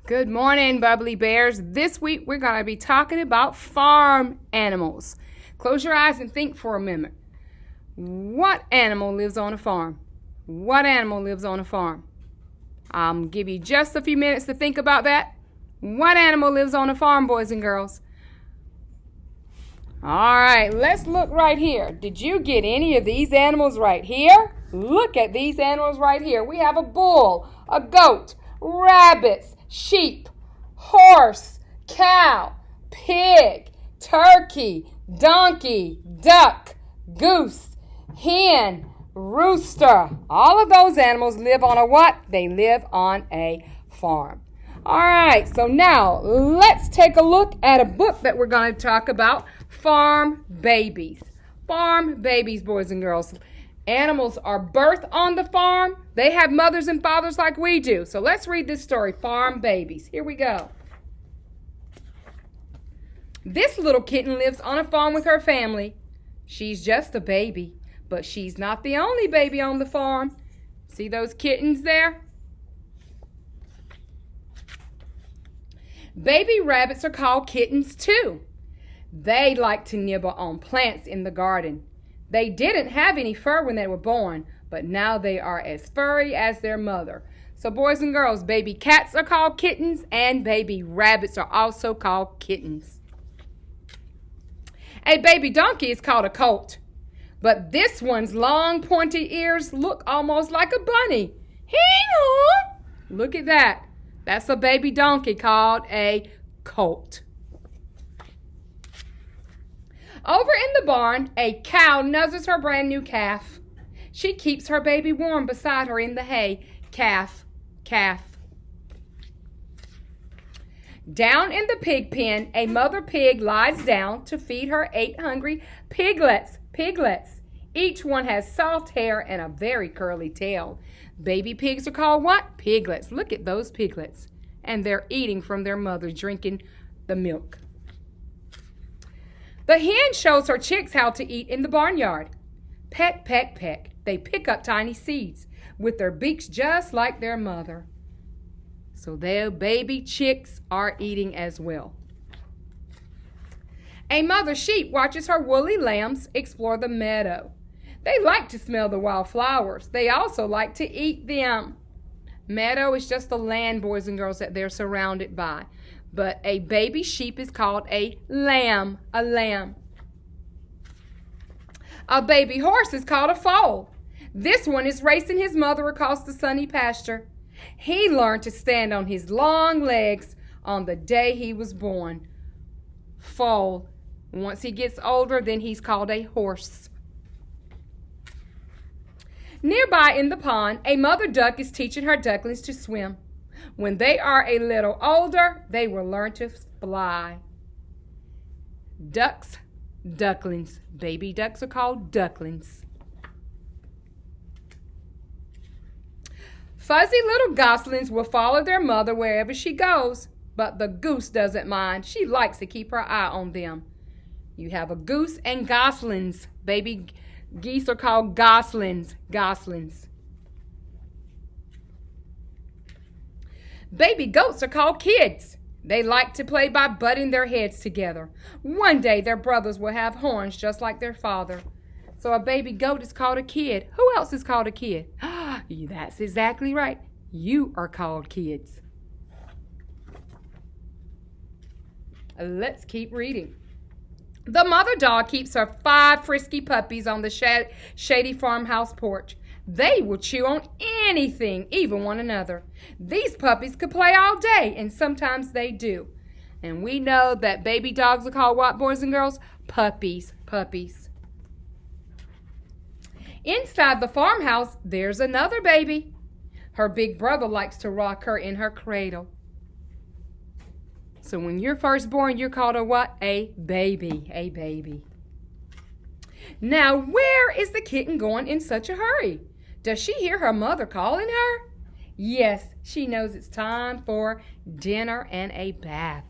Good morning, Bubbly Bears. This week we're going to be talking about farm animals. Close your eyes and think for a minute. What animal lives on a farm? What animal lives on a farm? I'll give you just a few minutes to think about that. What animal lives on a farm, boys and girls? All right, let's look right here. Did you get any of these animals right here? Look at these animals right here. We have a bull, a goat, rabbits, sheep, horse, cow, pig, turkey, donkey, duck, goose, hen, rooster. All of those animals live on a what? They live on a farm. All right, so now let's take a look at a book that we're going to talk about, Farm Babies. Farm babies, boys and girls. Animals are birthed on the farm. They have mothers and fathers like we do. So let's read this story, Farm Babies. Here we go. This little kitten lives on a farm with her family. She's just a baby, but she's not the only baby on the farm. See those kittens there? Baby rabbits are called kittens too. They like to nibble on plants in the garden. They didn't have any fur when they were born, but now they are as furry as their mother. So boys and girls, baby cats are called kittens and baby rabbits are also called kittens. A baby donkey is called a colt, but this one's long pointy ears look almost like a bunny. Hee-haw! Look at that. That's a baby donkey called a colt. Over in the barn, a cow nuzzles her brand new calf. She keeps her baby warm beside her in the hay. Calf, calf. Down in the pig pen, a mother pig lies down to feed her 8 hungry piglets. Piglets. Each one has soft hair and a very curly tail. Baby pigs are called what? Piglets. Look at those piglets. And they're eating from their mother, drinking the milk. The hen shows her chicks how to eat in the barnyard. Peck, peck, peck. They pick up tiny seeds with their beaks just like their mother. So their baby chicks are eating as well. A mother sheep watches her woolly lambs explore the meadow. They like to smell the wild flowers. They also like to eat them. Meadow is just the land, boys and girls, that they're surrounded by. But a baby sheep is called a lamb, a lamb. A baby horse is called a foal. This one is racing his mother across the sunny pasture. He learned to stand on his long legs on the day he was born. Foal. Once he gets older, then he's called a horse. Nearby in the pond, a mother duck is teaching her ducklings to swim. When they are a little older, they will learn to fly. Ducks, ducklings. Baby ducks are called ducklings. Fuzzy little goslings will follow their mother wherever she goes, but the goose doesn't mind. She likes to keep her eye on them. You have a goose and goslings. Baby geese are called goslings, goslings. Baby goats are called kids. They like to play by butting their heads together. One day their brothers will have horns just like their father. So a baby goat is called a kid. Who else is called a kid? That's exactly right. You are called kids. Let's keep reading. The mother dog keeps her 5 frisky puppies on the shady farmhouse porch. They will chew on anything, even one another. These puppies could play all day, and sometimes they do. And we know that baby dogs are called what, boys and girls? Puppies, puppies. Inside the farmhouse, there's another baby. Her big brother likes to rock her in her cradle. So when you're first born, you're called a what? A baby, a baby. Now, where is the kitten going in such a hurry? Does she hear her mother calling her? Yes, she knows it's time for dinner and a bath.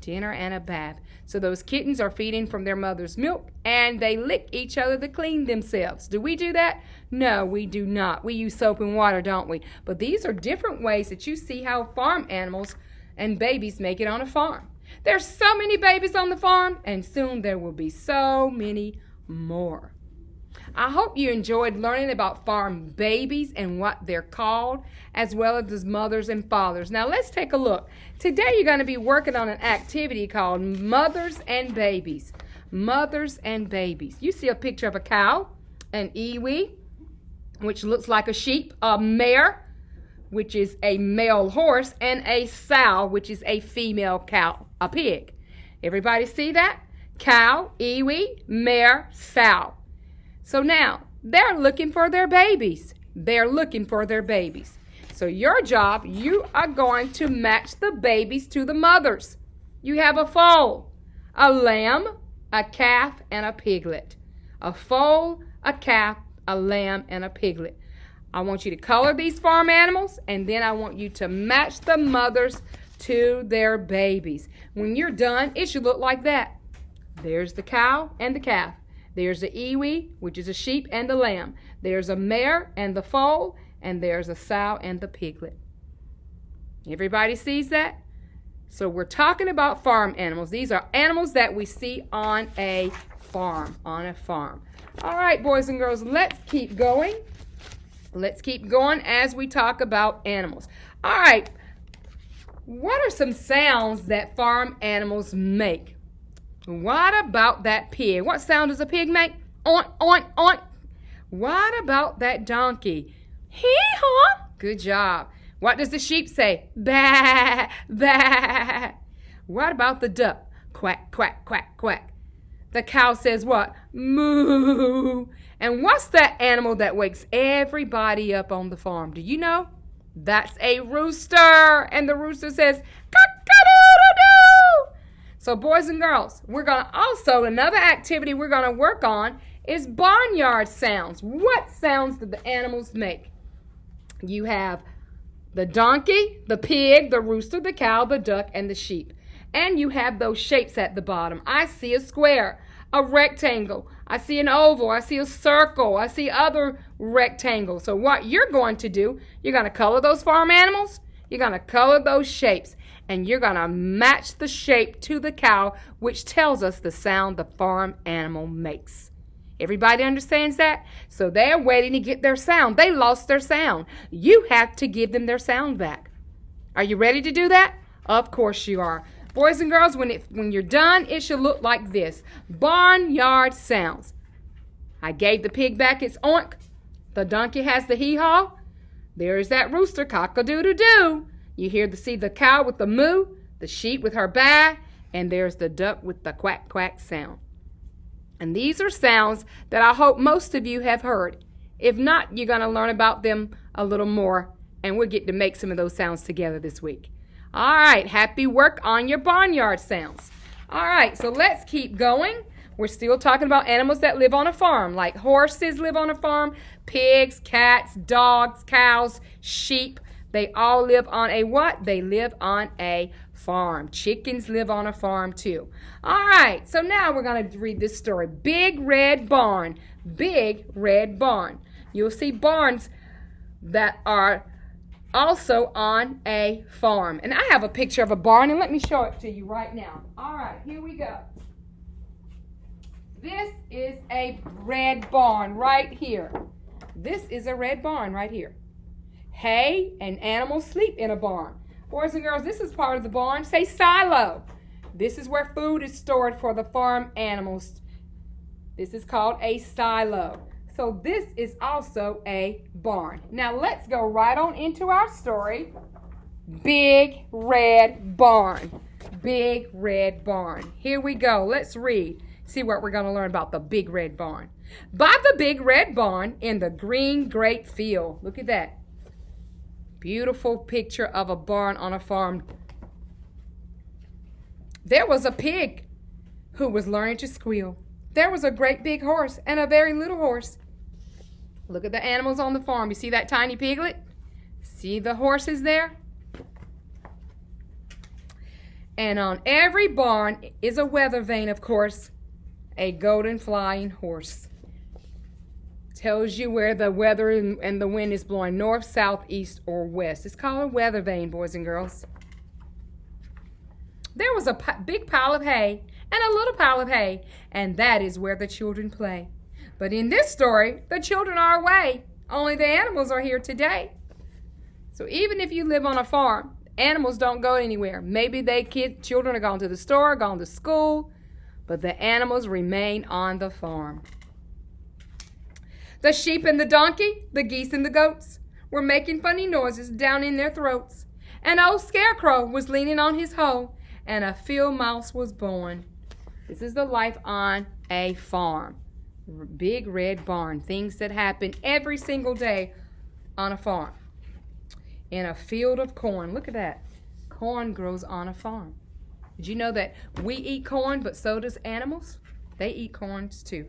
dinner and a bath. So those kittens are feeding from their mother's milk, and they lick each other to clean themselves. Do we do that? No, we do not. We use soap and water, don't we? But these are different ways that you see how farm animals and babies make it on a farm. There's so many babies on the farm, and soon there will be so many more. I hope you enjoyed learning about farm babies and what they're called, as well as the mothers and fathers. Now let's take a look. Today you're going to be working on an activity called Mothers and Babies. Mothers and Babies. You see a picture of a cow, an ewe, which looks like a sheep, a mare, which is a male horse, and a sow, which is a female cow, a pig. Everybody see that? Cow, ewe, mare, sow. So now, they're looking for their babies. They're looking for their babies. So your job, you are going to match the babies to the mothers. You have a foal, a lamb, a calf, and a piglet. A foal, a calf, a lamb, and a piglet. I want you to color these farm animals, and then I want you to match the mothers to their babies. When you're done, it should look like that. There's the cow and the calf. There's the ewe, which is a sheep, and the lamb. There's a mare and the foal, and there's a sow and the piglet. Everybody sees that? So we're talking about farm animals. These are animals that we see on a farm, All right, boys and girls, let's keep going. Let's keep going as we talk about animals. All right, what are some sounds that farm animals make? What about that pig? What sound does a pig make? Oink, oink, oink. What about that donkey? Hee-haw. Good job. What does the sheep say? Bah, bah. What about the duck? Quack, quack, quack, quack. The cow says what? Moo. And what's that animal that wakes everybody up on the farm? Do you know? That's a rooster. And the rooster says, cock-a-doodle-doo. So boys and girls, another activity we're going to work on is barnyard sounds. What sounds do the animals make? You have the donkey, the pig, the rooster, the cow, the duck, and the sheep. And you have those shapes at the bottom. I see a square, a rectangle. I see an oval. I see a circle. I see other rectangles. So what you're going to do, you're going to color those farm animals. You're going to color those shapes. And you're going to match the shape to the cow, which tells us the sound the farm animal makes. Everybody understands that? So they're waiting to get their sound. They lost their sound. You have to give them their sound back. Are you ready to do that? Of course you are. Boys and girls, when you're done, it should look like this. Barnyard sounds. I gave the pig back its oink. The donkey has the hee-haw. There's that rooster, cock-a-doodle-doo. You see the cow with the moo, the sheep with her baa, and there's the duck with the quack-quack sound. And these are sounds that I hope most of you have heard. If not, you're going to learn about them a little more, and we'll get to make some of those sounds together this week. All right, happy work on your barnyard sounds. All right, so let's keep going. We're still talking about animals that live on a farm, like horses live on a farm, pigs, cats, dogs, cows, sheep. They all live on a what? They live on a farm. Chickens live on a farm too. All right, so now we're going to read this story. Big Red Barn. Big Red Barn. You'll see barns that are also on a farm. And I have a picture of a barn, and let me show it to you right now. All right, here we go. This is a red barn right here. This is a red barn right here. Hay and animals sleep in a barn. Boys and girls, this is part of the barn. Say silo. This is where food is stored for the farm animals. This is called a silo. So this is also a barn. Now let's go right on into our story. Big Red Barn. Big Red Barn. Here we go. Let's read. See what we're going to learn about the Big Red Barn. By the Big Red Barn in the green grape field. Look at that. Beautiful picture of a barn on a farm. There was a pig who was learning to squeal. There was a great big horse and a very little horse. Look at the animals on the farm. You see that tiny piglet? See the horses there? And on every barn is a weather vane, of course, a golden flying horse. Tells you where the weather and the wind is blowing, north, south, east, or west. It's called a weather vane, boys and girls. There was a big pile of hay and a little pile of hay, and that is where the children play. But in this story, the children are away. Only the animals are here today. So even if you live on a farm, animals don't go anywhere. Maybe children are gone to the store, gone to school, but the animals remain on the farm. The sheep and the donkey, the geese and the goats were making funny noises down in their throats. An old scarecrow was leaning on his hoe, and a field mouse was born. This is the life on a farm. Big red barn. Things that happen every single day on a farm. In a field of corn. Look at that. Corn grows on a farm. Did you know that we eat corn, but so does animals? They eat corns too.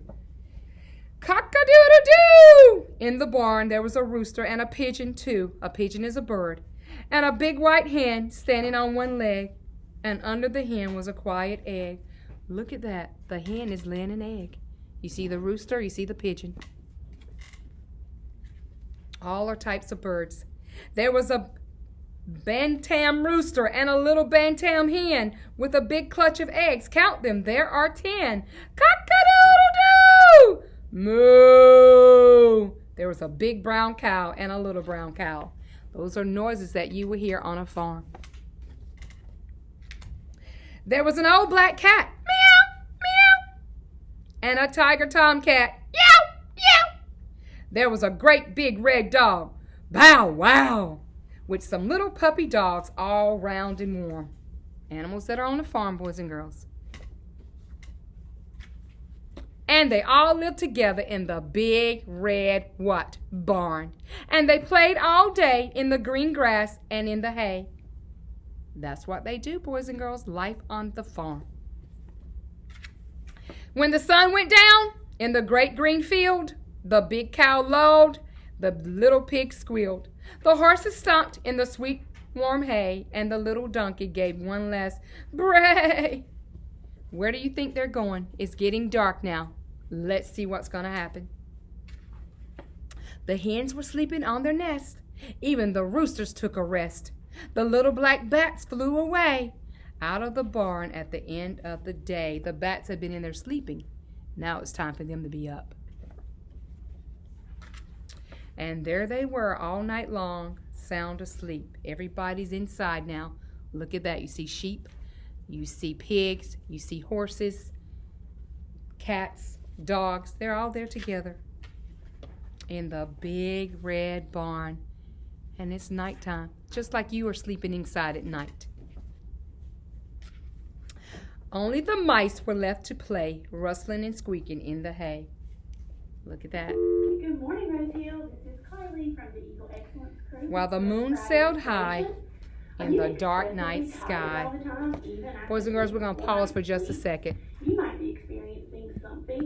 Cock-a-doodle-doo! In the barn there was a rooster and a pigeon too. A pigeon is a bird. And a big white hen standing on one leg. And under the hen was a quiet egg. Look at that. The hen is laying an egg. You see the rooster, you see the pigeon. All are types of birds. There was a bantam rooster and a little bantam hen with a big clutch of eggs. Count them. There are 10. Cock-a-doodle-doo! Moo! There was a big brown cow and a little brown cow. Those are noises that you will hear on a farm. There was an old black cat, meow, meow, and a tiger tomcat, yow, yow. There was a great big red dog, bow, wow, with some little puppy dogs all round and warm. Animals that are on the farm, boys and girls. And they all lived together in the big red what? Barn. And they played all day in the green grass and in the hay. That's what they do, boys and girls. Life on the farm. When the sun went down in the great green field, the big cow lowed, the little pig squealed. The horses stomped in the sweet warm hay, and the little donkey gave one last bray. Where do you think they're going? It's getting dark now. Let's see what's going to happen. The hens were sleeping on their nest. Even the roosters took a rest. The little black bats flew away out of the barn at the end of the day. The bats had been in there sleeping. Now it's time for them to be up. And there they were all night long, sound asleep. Everybody's inside now. Look at that. You see sheep, you see pigs, you see horses, cats, dogs. They're all there together in the big red barn. And it's nighttime, just like you are sleeping inside at night. Only the mice were left to play, rustling and squeaking in the hay. Look at that. Good morning, Rosehill. This is Carly from the Eagle Excellence Crew. While the moon sailed high in the dark night sky. Boys and girls, we're going to pause for just a second.